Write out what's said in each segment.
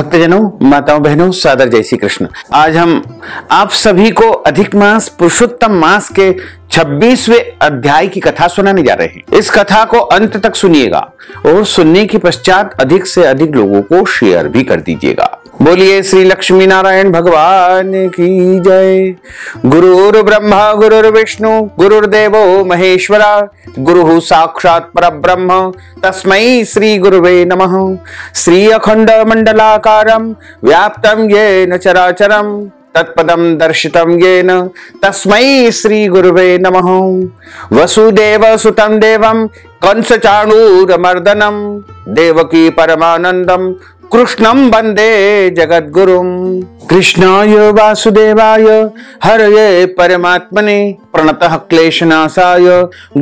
भक्तजनों, माताओं, बहनों, सादर जय श्री कृष्ण। आज हम आप सभी को अधिक मास पुरुषोत्तम मास के 26वें अध्याय की कथा सुनाने जा रहे हैं। इस कथा को अंत तक सुनिएगा और सुनने के पश्चात अधिक से अधिक लोगों को शेयर भी कर दीजिएगा। बोलिए श्री लक्ष्मी नारायण भगवान की जय। गुरुर् ब्रह्मा गुरुर्विष्णु गुरुर्देवो महेश्वरा गुरुः साक्षात् परब्रह्म तस्मै श्री गुरुवे नमः। श्री अखंड मंडलाकारं व्याप्तं येन चराचरं तत्पदं दर्शितं येन तस्मै श्री गुरुवे नमः। वसुदेव सुतं देवं कंसचाणूरमर्दनं देवकी परमानंदं कृष्णं वंदे जगद्गुरुं। कृष्णाय वासुदेवाय हरये परमात्मने प्रणतः क्लेशनाशाय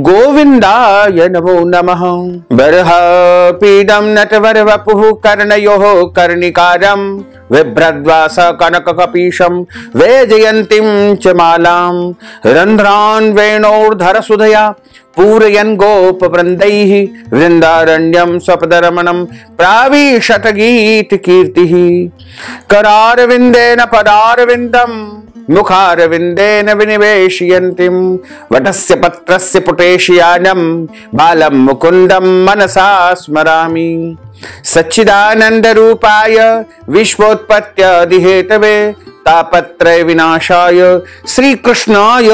गोविंदाय नमो नमः। बर्हपीडं नटवरवपुः कर्णयोः कर्णिकारं बिभ्रद्वास कनककपीशं वैजयन्तीं च मालां रन्ध्रान् वेणोर्धरसुधया पूरयन् गोपवृन्दैः वृन्दारण्यं स्वपदरमणं प्राविशत गीतकीर्तिः। करारविन्देन पदारविन्दं मुखारविन्देन विनिवेशयन्तीं वटस्य पत्रस्य पुटेशयानं बालं मुकुन्दं मनसा स्मरामि। सच्चिदानन्दरूपाय विश्वोत्पत्त्यादिहेतवे तापत्रय विनाशाय श्रीकृष्णाय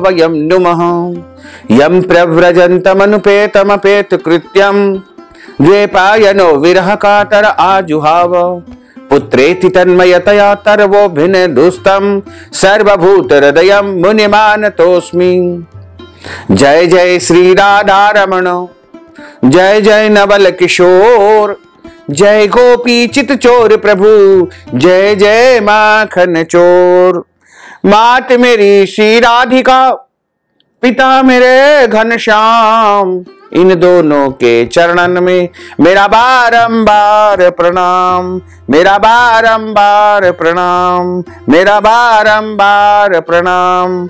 वयं नुमः। यं प्रव्रजन्तमनुपेतमपेतकृत्यं द्वैपायनो विरहकातर आजुहाव पुत्रेति तन्मयतया तर्वोऽभिनिदुस्तं सर्वभूतहृदयं मुनिमानतोऽस्मि। जय जय श्री राधारमण जय जय नवल किशोर जय गोपी चित चोर प्रभु जय जय माखन चोर। मात मेरी श्री राधिका पिता मेरे घनश्याम इन दोनों के चरणन में मेरा बारंबार प्रणाम, मेरा बारंबार प्रणाम, मेरा बारंबार प्रणाम।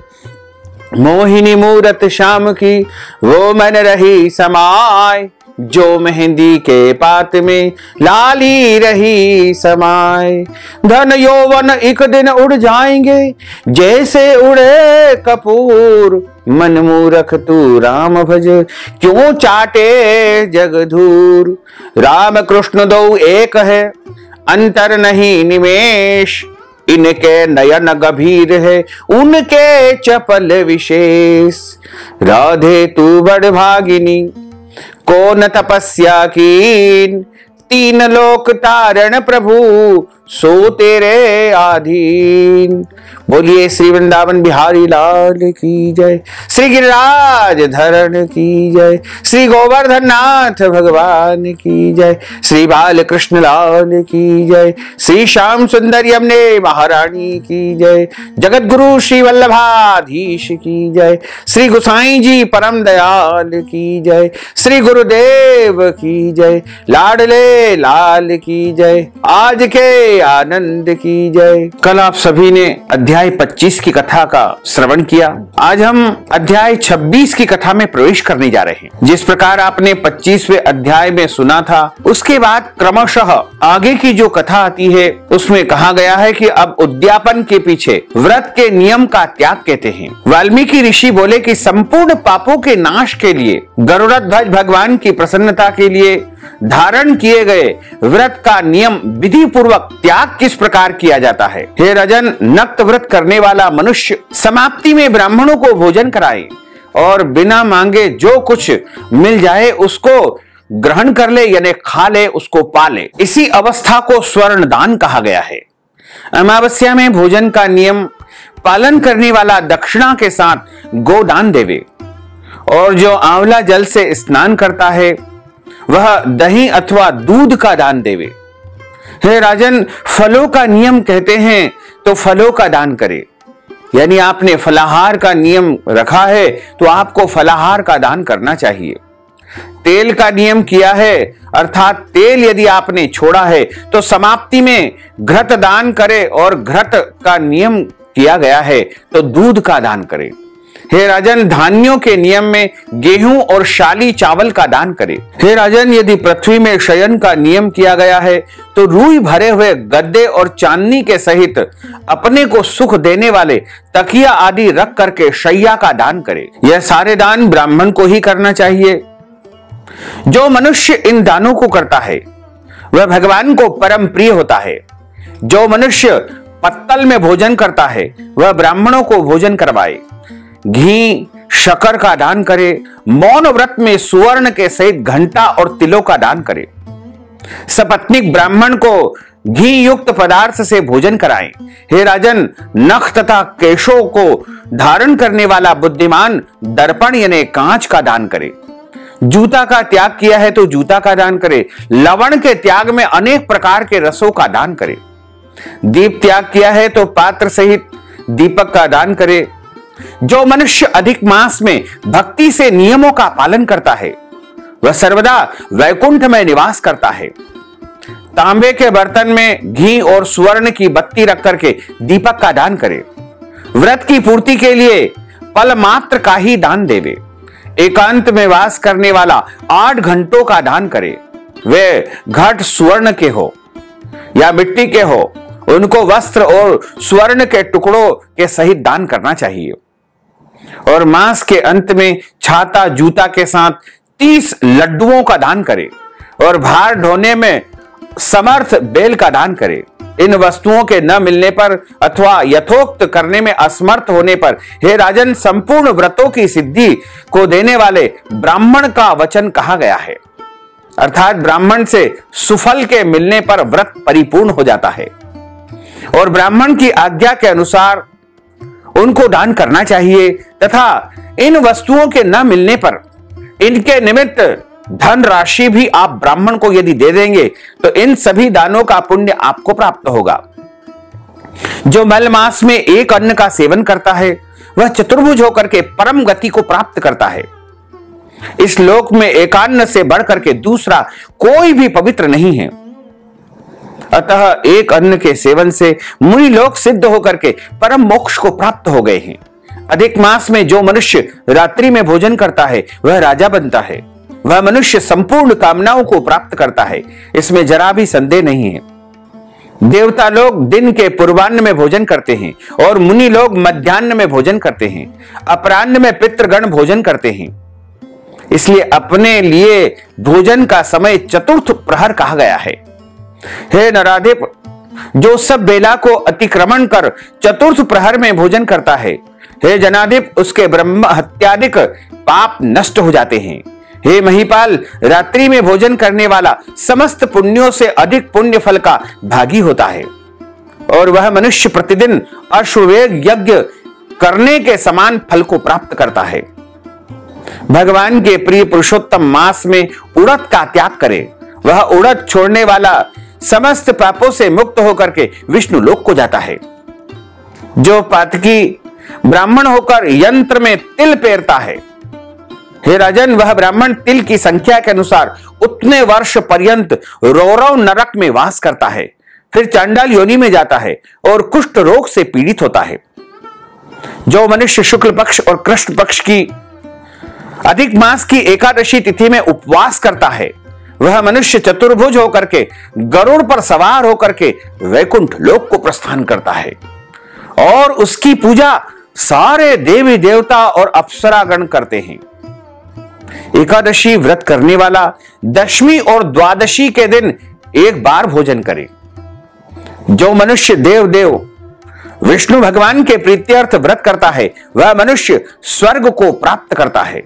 मोहिनी मूरत श्याम की वो मन रही समाय जो मेहंदी के पात में लाली रही समाय। धन यौवन एक दिन उड़ जाएंगे जैसे उड़े कपूर मन मूरख तू राम भज क्यों चाटे जगधूर। राम कृष्ण दो एक है अंतर नहीं निमेष इनके नयन गंभीर है उनके चपल विशेष। राधे तू बड़ भागिनी कौन तपस्या कीन तीन लोक तारण प्रभु सो तेरे आधीन। बोलिए श्री वृंदावन बिहारी लाल की जय, श्री गिरिराज धरण की जय, श्री गोवर्धन नाथ भगवान की जय, श्री बाल कृष्ण लाल की जय, श्री श्याम सुंदर यमुने महारानी की जय, जगत गुरु श्री वल्लभाधीश की जय, श्री गोसाई जी परम दयाल की जय, श्री गुरुदेव की जय, लाडले लाल की जय, आज के आनंद की जय। कल आप सभी ने अध्याय 25 की कथा का श्रवण किया। आज हम अध्याय 26 की कथा में प्रवेश करने जा रहे हैं। जिस प्रकार आपने 25वें अध्याय में सुना था उसके बाद क्रमशः आगे की जो कथा आती है उसमें कहा गया है कि अब उद्यापन के पीछे व्रत के नियम का त्याग कहते हैं। वाल्मीकि ऋषि बोले कि संपूर्ण पापों के नाश के लिए गरुड़ध्वज भगवान की प्रसन्नता के लिए धारण किए गए व्रत का नियम विधि पूर्वक त्याग किस प्रकार किया जाता है। हे राजन, नक्त व्रत करने वाला मनुष्य समाप्ति में ब्राह्मणों को भोजन कराए और बिना मांगे जो कुछ मिल जाए उसको ग्रहण कर ले यानी खा ले, उसको पाले। इसी अवस्था को स्वर्ण दान कहा गया है। अमावस्या में भोजन का नियम पालन करने वाला दक्षिणा के साथ गोदान देवे और जो आंवला जल से स्नान करता है वह दही अथवा दूध का दान देवे। हे राजन, फलों का नियम कहते हैं तो फलों का दान करे, यानी आपने फलाहार का नियम रखा है तो आपको फलाहार का दान करना चाहिए। तेल का नियम किया है अर्थात तेल यदि आपने छोड़ा है तो समाप्ति में घृत दान करे और घृत का नियम किया गया है तो दूध का दान करे। हे राजन, धान्यों के नियम में गेहूं और शाली चावल का दान करें। हे राजन, यदि पृथ्वी में शयन का नियम किया गया है तो रूई भरे हुए गद्दे और चांदनी के सहित अपने को सुख देने वाले तकिया आदि रख करके शैया का दान करे। यह सारे दान ब्राह्मण को ही करना चाहिए। जो मनुष्य इन दानों को करता है वह भगवान को परम प्रिय होता है। जो मनुष्य पत्तल में भोजन करता है वह ब्राह्मणों को भोजन करवाए। घी शक्कर का दान करे। मौन व्रत में सुवर्ण के सहित घंटा और तिलों का दान करे। सपत्नीक ब्राह्मण को घी युक्त पदार्थ से भोजन कराएं। हे राजन, नख तथा केशों को धारण करने वाला बुद्धिमान दर्पण यानी कांच का दान करे। जूता का त्याग किया है तो जूता का दान करे। लवण के त्याग में अनेक प्रकार के रसों का दान करे। दीप त्याग किया है तो पात्र सहित दीपक का दान करे। जो मनुष्य अधिक मास में भक्ति से नियमों का पालन करता है वह सर्वदा वैकुंठ में निवास करता है। तांबे के बर्तन में घी और स्वर्ण की बत्ती रख करके दीपक का दान करे। व्रत की पूर्ति के लिए पल मात्र का ही दान देवे। एकांत में वास करने वाला 8 घंटों का दान करे। वे घट स्वर्ण के हो या मिट्टी के हो, उनको वस्त्र और स्वर्ण के टुकड़ों के सहित दान करना चाहिए। और मास के अंत में छाता जूता के साथ 30 लड्डुओं का दान करे और भार ढोने में समर्थ बेल का दान करे। इन वस्तुओं के न मिलने पर अथवा यथोक्त करने में असमर्थ होने पर हे राजन, संपूर्ण व्रतों की सिद्धि को देने वाले ब्राह्मण का वचन कहा गया है। अर्थात ब्राह्मण से सुफल के मिलने पर व्रत परिपूर्ण हो जाता है और ब्राह्मण की आज्ञा के अनुसार उनको दान करना चाहिए तथा इन वस्तुओं के न मिलने पर इनके निमित्त धन राशि भी आप ब्राह्मण को यदि दे देंगे तो इन सभी दानों का पुण्य आपको प्राप्त होगा। जो मल मास में एक अन्न का सेवन करता है वह चतुर्भुज होकर के परम गति को प्राप्त करता है। इस लोक में एकान्न से बढ़कर के दूसरा कोई भी पवित्र नहीं है। अतः एक अन्न के सेवन से मुनि लोग सिद्ध होकर के परम मोक्ष को प्राप्त हो गए हैं। अधिक मास में जो मनुष्य रात्रि में भोजन करता है वह राजा बनता है। वह मनुष्य संपूर्ण कामनाओं को प्राप्त करता है, इसमें जरा भी संदेह नहीं है। देवता लोग दिन के पूर्वान्न में भोजन करते हैं और मुनि लोग मध्याह्न में भोजन करते हैं। अपराह्न में पितृगण भोजन करते हैं। इसलिए अपने लिए भोजन का समय चतुर्थ प्रहर कहा गया है। हे नराधिप, जो सब बेला को अतिक्रमण कर चतुर्थ प्रहर में भोजन करता है, हे जनाधिप, उसके ब्रह्म हत्यादिक पाप नष्ट हो जाते हैं। हे महीपाल, रात्रि में भोजन करने वाला समस्त पुण्यों से अधिक पुण्य फल का भागी होता है और वह मनुष्य प्रतिदिन अश्वमेध यज्ञ करने के समान फल को प्राप्त करता है। भगवान के प्रिय पुरुषोत्तम मास में उड़द का त्याग करे। वह उड़द छोड़ने वाला समस्त पापों से मुक्त होकर के विष्णु लोक को जाता है। जो पातकी ब्राह्मण होकर यंत्र में तिल पेरता है, हे राजन, वह ब्राह्मण तिल की संख्या के अनुसार उतने वर्ष पर्यंत रौरव नरक में वास करता है, फिर चांडाल योनि में जाता है और कुष्ठ रोग से पीड़ित होता है। जो मनुष्य शुक्ल पक्ष और कृष्ण पक्ष की अधिक मास की एकादशी तिथि में उपवास करता है, वह मनुष्य चतुर्भुज होकर के गरुड़ पर सवार होकर के वैकुंठ लोक को प्रस्थान करता है और उसकी पूजा सारे देवी देवता और अप्सरागण करते हैं। एकादशी व्रत करने वाला दशमी और द्वादशी के दिन एक बार भोजन करे। जो मनुष्य देव देव विष्णु भगवान के प्रीत्यर्थ व्रत करता है वह मनुष्य स्वर्ग को प्राप्त करता है।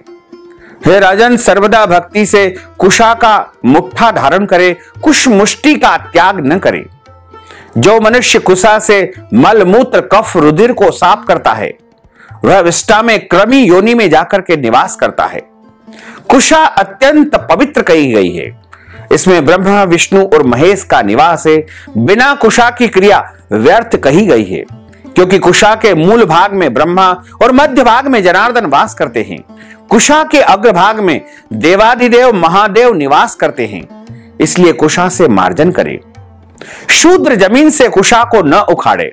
हे राजन, सर्वदा भक्ति से कुशा का मुट्ठा धारण करे, कुश मुष्टि का त्याग न करे। जो मनुष्य कुशा से मल मूत्र कफ रुधिर को साफ करता है वह विष्टा में क्रमी योनि में जाकर के निवास करता है। कुशा अत्यंत पवित्र कही गई है। इसमें ब्रह्मा विष्णु और महेश का निवास है। बिना कुशा की क्रिया व्यर्थ कही गई है, क्योंकि कुशा के मूल भाग में ब्रह्मा और मध्य भाग में जनार्दन वास करते हैं। कुशा के अग्रभाग में देवादिदेव महादेव निवास करते हैं। इसलिए कुशा से मार्जन करे। शूद्र जमीन से कुशा को न उखाड़े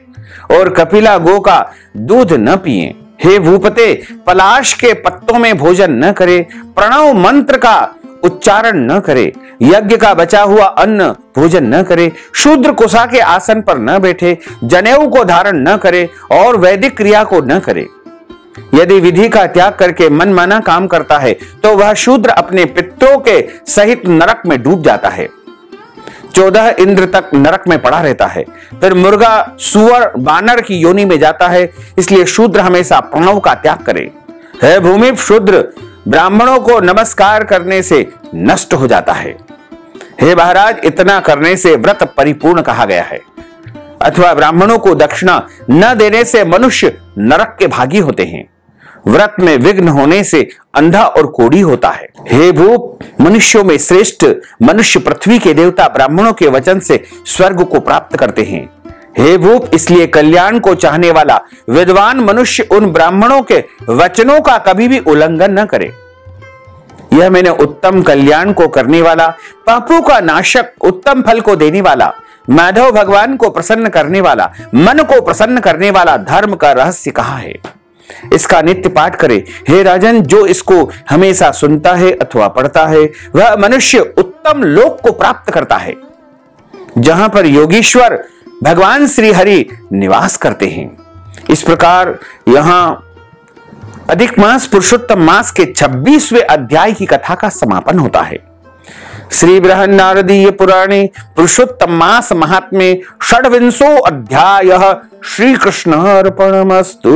और कपिला गो का दूध न पिए। हे भूपते, पलाश के पत्तों में भोजन न करे, प्रणव मंत्र का उच्चारण न करे, यज्ञ का बचा हुआ अन्न भोजन न करे, शूद्र कुसा के आसन पर न बैठे, जनेऊ को धारण न करे और वैदिक क्रिया को न करे। यदि विधि का त्याग करके मनमाना काम करता है तो वह शूद्र अपने पितरों के सहित नरक में डूब जाता है। 14 इंद्र तक नरक में पड़ा रहता है, फिर मुर्गा, सुअर, बानर की योनि में जाता है। इसलिए शूद्र हमेशा प्रणव का त्याग करे। है भूमि, शूद्र ब्राह्मणों को नमस्कार करने से नष्ट हो जाता है। हे महाराज, इतना करने से व्रत परिपूर्ण कहा गया है, अथवा ब्राह्मणों को दक्षिणा न देने से मनुष्य नरक के भागी होते हैं। व्रत में विघ्न होने से अंधा और कोढ़ी होता है। हे भूप, मनुष्यों में श्रेष्ठ मनुष्य पृथ्वी के देवता ब्राह्मणों के वचन से स्वर्ग को प्राप्त करते हैं। हे भूप, इसलिए कल्याण को चाहने वाला विद्वान मनुष्य उन ब्राह्मणों के वचनों का कभी भी उल्लंघन न करे। यह मैंने उत्तम कल्याण को करने वाला, पापों का नाशक, उत्तम फल को देने वाला, माधव भगवान को प्रसन्न करने वाला, मन को प्रसन्न करने वाला धर्म का रहस्य कहा है। इसका नित्य पाठ करे। हे राजन, जो इसको हमेशा सुनता है अथवा पढ़ता है वह मनुष्य उत्तम लोक को प्राप्त करता है, जहां पर योगीश्वर भगवान श्री हरि निवास करते हैं। इस प्रकार यहां अधिक मास पुरुषोत्तम मास के 26वें अध्याय की कथा का समापन होता है। श्री बृहन्नारदीय पुराणे पुरुषोत्तम मास महात्म्ये षड्विंशो अध्यायः श्री कृष्ण अर्पणमस्तु।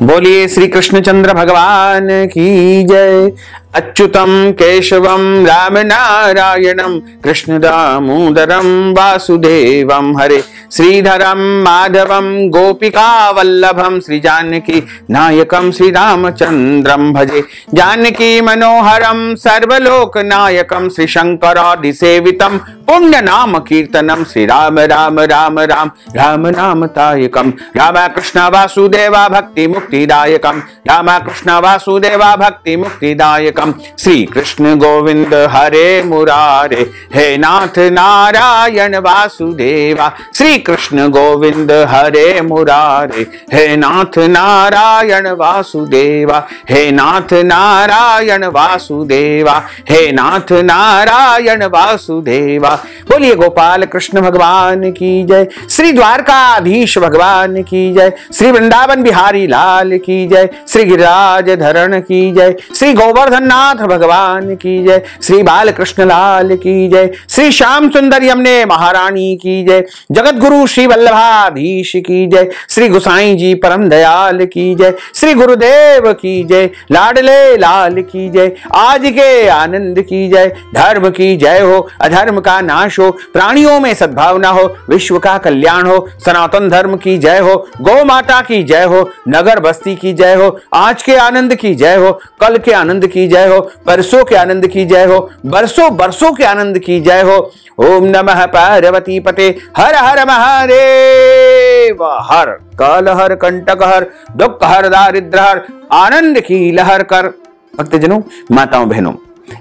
बोलिए श्री कृष्णचंद्र भगवान की जय। अच्युतम केशवम राम नारायणम कृष्ण दामोदरम वासुदेवम हरे श्रीधरम माधवम गोपिका वल्लभम श्री जानकी नायकम श्री रामचंद्रम भजे। जानकी मनोहरम सर्वलोक नायकम श्री शंकरादि सेवितम पुण्य नाम कीर्तनम श्री राम राम राम राम राम नाम तायकम। राम कृष्ण वासुदेवा भक्ति मुक्तिदायकम। राम कृष्ण वासुदेवा भक्ति मुक्तिदायकम। श्री कृष्ण गोविंद हरे मुरारे हे नाथ नारायण वासुदेवा। श्री कृष्ण गोविंद हरे मुरारे हे नाथ नारायण वासुदेवा। हे नाथ नारायण वासुदेवा। हे नाथ नारायण वासुदेवा। बोलिए गोपाल कृष्ण भगवान की जय। श्री द्वारकाधीश भगवान की जय। श्री वृंदावन बिहारी लाल की जय। श्री गिरिराज धरण की जय। श्री गोवर्धन नाथ भगवान की जय। श्री बालकृष्ण लाल की जय। श्री श्याम सुंदर यमुने महारानी की जय। जगत गुरु श्री वल्लभाधीश की जय। श्री गोसाई जी परम दयाल की जय। श्री गुरुदेव की जय। लाडले लाल की जय। आज के आनंद की जय। धर्म की जय हो, अधर्म का नाश हो, प्राणियों में सद्भावना हो, विश्व का कल्याण हो। सनातन धर्म की जय हो, गौ माता की जय हो, नगर बस्ती की जय हो। आज के आनंद की जय हो, कल के आनंद की जय हो, परसों के आनंद की जय हो, बरसों बरसों के आनंद की जय हो। ओम नमः पार्वती पते हर हर महादेव हर। काल हर, कंटक हर, दुख हर, दारिद्र हर, आनंद की लहर कर। भक्तजनों, माताओं, बहनों,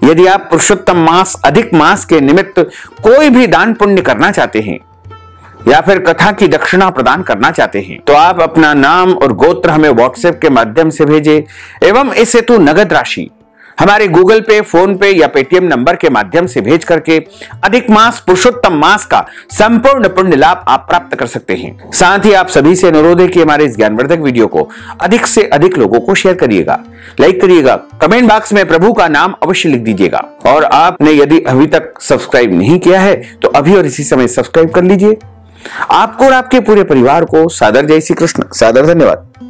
यदि आप पुरुषोत्तम मास अधिक मास के निमित्त कोई भी दान पुण्य करना चाहते हैं या फिर कथा की दक्षिणा प्रदान करना चाहते हैं तो आप अपना नाम और गोत्र हमें व्हाट्सएप के माध्यम से भेजें एवं इस हेतु नगद राशि हमारे गूगल पे, फोन पे या पेटीएम नंबर के माध्यम से भेज करके अधिक मास पुरुषोत्तम मास का संपूर्ण पुण्य लाभ आप प्राप्त कर सकते हैं। साथ ही आप सभी से अनुरोध है कि हमारे इस ज्ञानवर्धक वीडियो को अधिक से अधिक लोगों को शेयर करिएगा, लाइक करिएगा, कमेंट बॉक्स में प्रभु का नाम अवश्य लिख दीजिएगा। और आपने यदि अभी तक सब्सक्राइब नहीं किया है तो अभी और इसी समय सब्सक्राइब कर लीजिए। आपको और आपके पूरे परिवार को सादर जय श्री कृष्ण, सादर धन्यवाद।